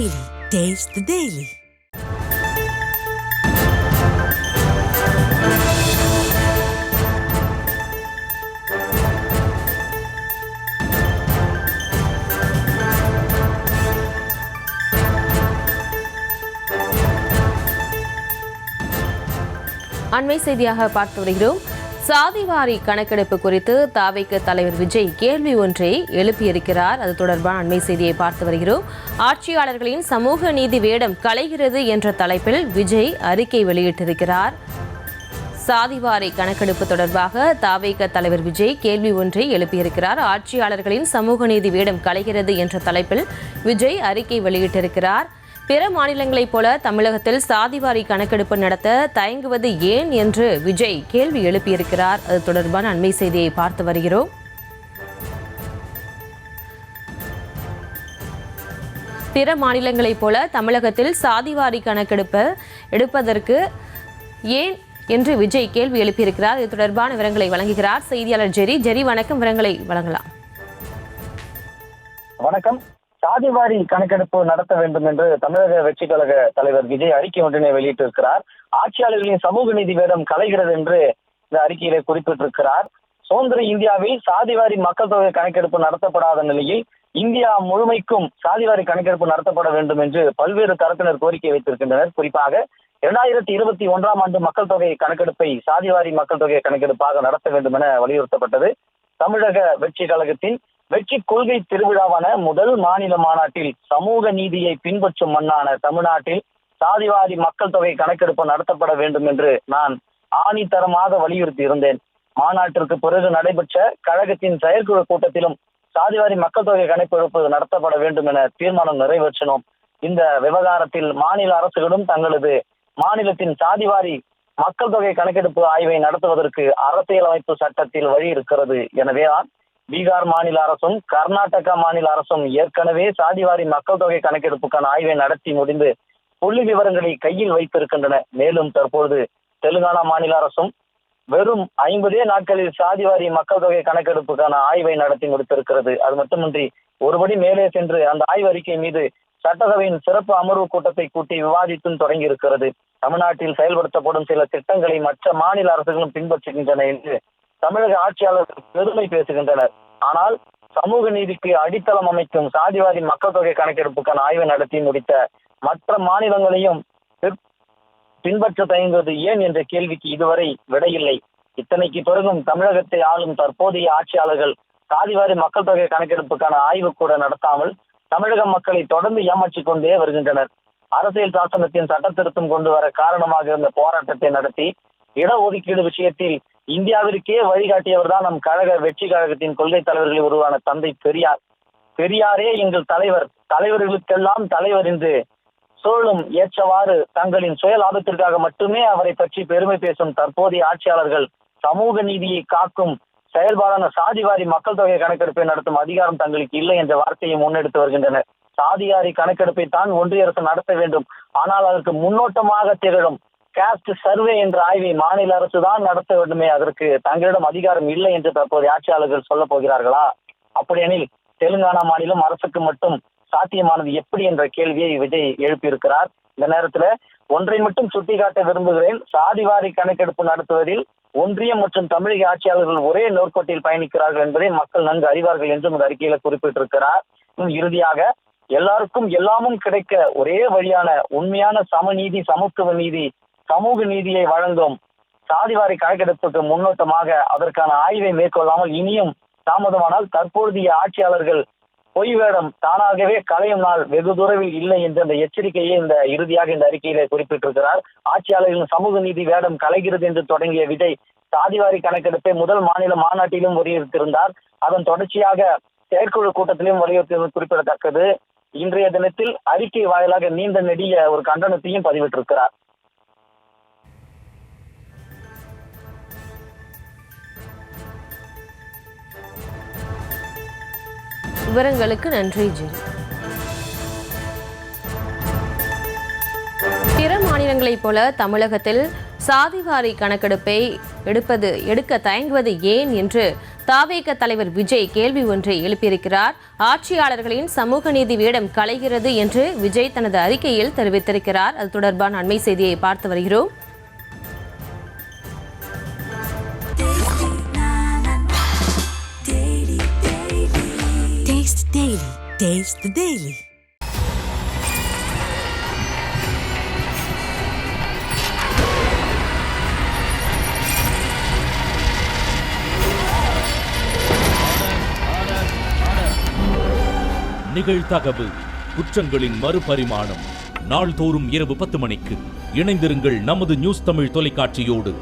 Daily. Taste the Daily. அண்மை செய்தியாக பார்த்து வருகிறோம். சாதிவாரி கணக்கெடுப்பு குறித்து தாவேக தலைவர் விஜய் கேள்வி ஒன்றை எழுப்பியிருக்கிறார். அது தொடர்பான அண்மை செய்தியை பார்த்து வருகிறோம். ஆட்சியாளர்களின் சமூக நீதி வேடம் களைகிறது என்ற தலைப்பில் விஜய் அறிக்கை வெளியிட்டிருக்கிறார். சாதிவாரி கணக்கெடுப்பு தொடர்பாக தாவேக தலைவர் விஜய் கேள்வி ஒன்றை எழுப்பியிருக்கிறார். ஆட்சியாளர்களின் சமூக நீதி வேடம் களைகிறது என்ற தலைப்பில் விஜய் அறிக்கை வெளியிட்டிருக்கிறார். பிற மாநிலங்களைப் போல தமிழகத்தில் சாதிவாரி கணக்கெடுப்பு நடத்த தயங்குவது ஏன் என்று விஜய் கேள்வி எழுப்பியிருக்கிறார். அது தொடர்பான அண்மை செய்தியை பார்த்து வருகிறோம். பிற மாநிலங்களைப் போல தமிழகத்தில் சாதிவாரி கணக்கெடுப்பு எடுப்பதற்கு ஏன் என்று விஜய் கேள்வி எழுப்பியிருக்கிறார். இது தொடர்பான விவரங்களை வழங்குகிறார் செய்தியாளர் ஜெரி. வணக்கம், விவரங்களை வழங்கலாம். வணக்கம். சாதிவாரி கணக்கெடுப்பு நடத்த வேண்டும் என்று தமிழக வெற்றி கழக தலைவர் விஜய் அறிக்கை ஒன்றினை வெளியிட்டிருக்கிறார். ஆட்சியாளர்களின் சமூக நீதி வேடம் களைகிறது என்று இந்த அறிக்கையிலே குறிப்பிட்டிருக்கிறார். சுதந்திர இந்தியாவில் சாதிவாரி மக்கள் தொகை கணக்கெடுப்பு நடத்தப்படாத நிலையில் இந்தியா முழுமைக்கும் சாதிவாரி கணக்கெடுப்பு நடத்தப்பட வேண்டும் என்று பல்வேறு தரப்பினர் கோரிக்கை வைத்திருக்கின்றனர். குறிப்பாக 2021 ஆண்டு மக்கள் தொகை கணக்கெடுப்பை சாதிவாரி மக்கள் தொகை கணக்கெடுப்பாக நடத்த வேண்டும் என வலியுறுத்தப்பட்டது. தமிழக வெற்றி கழகத்தின் வெற்றி கொள்கை திருவிழாவான முதல் மாநில மாநாட்டில் சமூக நீதியை பின்பற்றும் மண்ணான தமிழ்நாட்டில் சாதிவாரி மக்கள் தொகை கணக்கெடுப்பு நடத்தப்பட வேண்டும் என்று நான் ஆணித்தரமாக வலியுறுத்தி இருந்தேன். மாநாட்டிற்கு பிறகு நடைபெற்ற கழகத்தின் செயற்குழு கூட்டத்திலும் சாதிவாரி மக்கள் தொகை கணக்கெடுப்பு நடத்தப்பட வேண்டும் என தீர்மானம் நிறைவேற்றினோம். இந்த விவகாரத்தில் மாநில அரசுகளும் தங்களது மாநிலத்தின் சாதிவாரி மக்கள் தொகை கணக்கெடுப்பு ஆய்வை நடத்துவதற்கு அரசியலமைப்பு சட்டத்தில் வழி இருக்கிறது. எனவேதான் பீகார் மாநில அரசும் கர்நாடகா மாநில அரசும் ஏற்கனவே சாதிவாரி மக்கள் தொகை கணக்கெடுப்புக்கான ஆய்வை நடத்தி முடிந்து புள்ளி விவரங்களை கையில் வைத்திருக்கின்றன. மேலும் தற்போது தெலுங்கானா மாநில அரசும் வெறும் 50 நாட்களில் சாதிவாரி மக்கள் தொகை கணக்கெடுப்புக்கான ஆய்வை நடத்தி முடித்திருக்கிறது. அது மட்டுமின்றி ஒருபடி மேலே சென்று அந்த ஆய்வறிக்கை மீது சட்டசபையின் சிறப்பு அமர்வு கூட்டத்தை கூட்டி விவாதித்தும் தொடங்கி இருக்கிறது. தமிழ்நாட்டில் செயல்படுத்தப்படும் சில திட்டங்களை மற்ற மாநில அரசுகளும் பின்பற்றுகின்றன என்று தமிழக ஆட்சியாளர்கள் பெருமை பேசுகின்றனர். ஆனால் சமூக நீதிக்கு அடித்தளம் அமைக்கும் சாதிவாரி மக்கள் தொகை கணக்கெடுப்புக்கான ஆய்வை நடத்தி முடித்த மற்ற மாநிலங்களையும் பின்பற்ற தயங்குவது ஏன் என்ற கேள்விக்கு இதுவரை விடையில்லை. இத்தனைக்கு பிறகும் தமிழகத்தை ஆளும் தற்போதைய ஆட்சியாளர்கள் சாதிவாரி மக்கள் தொகை கணக்கெடுப்புக்கான ஆய்வு கூட நடத்தாமல் தமிழக மக்களை தொடர்ந்து ஏமாற்றிக் கொண்டே வருகின்றனர். அரசியல் சாசனத்தின் சட்ட திருத்தம் கொண்டு வர காரணமாக இருந்த போராட்டத்தை நடத்தி இடஒதுக்கீடு விஷயத்தில் இந்தியாவிற்கே வழிகாட்டியவர் தான் நம் கழக வெற்றி கழகத்தின் கொள்கை தலைவர்களில் உருவான தந்தை பெரியார். பெரியாரே எங்கள் தலைவர், தலைவர்களுக்கெல்லாம் தலைவர் என்று சூழலும் ஏற்றவாறு தங்களின் சுய லாபத்திற்காக மட்டுமே அவரை பற்றி பெருமை பேசும் தற்போதைய ஆட்சியாளர்கள் சமூக நீதியை காக்கும் செயல்பாடான சாதிவாரி மக்கள் தொகை கணக்கெடுப்பை நடத்தும் அதிகாரம் தங்களுக்கு இல்லை என்ற வார்த்தையை முன்னெடுத்து வருகின்றனர். சாதிவாரி கணக்கெடுப்பை தான் ஒன்றிய அரசு நடத்த வேண்டும். ஆனால் அதற்கு முன்னோட்டமாக திகழும் காஸ்ட் சர்வே என்ற ஆய்வை மாநில அரசு தான் நடத்த வேண்டுமே, அதற்கு தங்களிடம் அதிகாரம் இல்லை என்று தற்போதைய ஆட்சியாளர்கள் சொல்ல போகிறார்களா? அப்படியெனில் தெலுங்கானா மாநிலம் அரசுக்கு மட்டும் சாத்தியமானது எப்படி என்ற கேள்வியை விஜய் எழுப்பியிருக்கிறார். இந்த நேரத்துல ஒன்றை மட்டும் சுட்டிக்காட்ட விரும்புகிறேன். சாதிவாரி கணக்கெடுப்பு நடத்துவதில் ஒன்றியம் மற்றும் தமிழக ஆட்சியாளர்கள் ஒரே நோக்கோட்டில் பயணிக்கிறார்கள் என்பதை மக்கள் நன்கு அறிவார்கள் என்றும் இந்த அறிக்கையில குறிப்பிட்டிருக்கிறார். இறுதியாக எல்லாருக்கும் எல்லாமும் கிடைக்க ஒரே வழியான உண்மையான சமநீதி, சமத்துவ நீதி, சமூக நீதியை வழங்கும் சாதிவாரி கணக்கெடுப்புக்கு முன்னோட்டமாக அதற்கான ஆய்வை மேற்கொள்ளாமல் இனியும் தாமதமானால் தற்போதைய ஆட்சியாளர்கள் பொய் வேடம் தானாகவே களையும் நாள் வெகு தூரவில் இல்லை என்ற அந்த எச்சரிக்கையை இறுதியாக இந்த அறிக்கையிலே குறிப்பிட்டிருக்கிறார். ஆட்சியாளர்களின் சமூக நீதி வேடம் களைகிறது என்று தொடங்கிய விஜய் சாதிவாரி கணக்கெடுப்பை முதல் மாநில மாநாட்டிலும் வலியுறுத்தியிருந்தார். அதன் தொடர்ச்சியாக செயற்குழு கூட்டத்திலும் வலியுறுத்தியது குறிப்பிடத்தக்கது. இன்றைய தினத்தில் அறிக்கை வாயிலாக நீண்ட நெடிய ஒரு கண்டனத்தையும் பதிவிட்டிருக்கிறார். விவரங்களுக்கு நன்றி ஜெரி. பிற மாநிலங்களைப் போல தமிழகத்தில் சாதிவாரி கணக்கெடுப்பை எடுக்க தயங்குவது ஏன் என்று தாவேக தலைவர் விஜய் கேள்வி ஒன்றை எழுப்பியிருக்கிறார். ஆட்சியாளர்களின் சமூக நீதி வேடம் களைகிறது என்று விஜய் தனது அறிக்கையில் தெரிவித்திருக்கிறார். அது தொடர்பான அண்மை செய்தியை பார்த்து வருகிறோம். Taste Daily. Taste the Daily. நிகழ்தகவு குற்றங்களின் மறுபரிமாணம். நாள்தோறும் இரவு 10 மணிக்கு இணைந்திருங்கள் நமது நியூஸ் தமிழ் தொலைக்காட்சியோடு.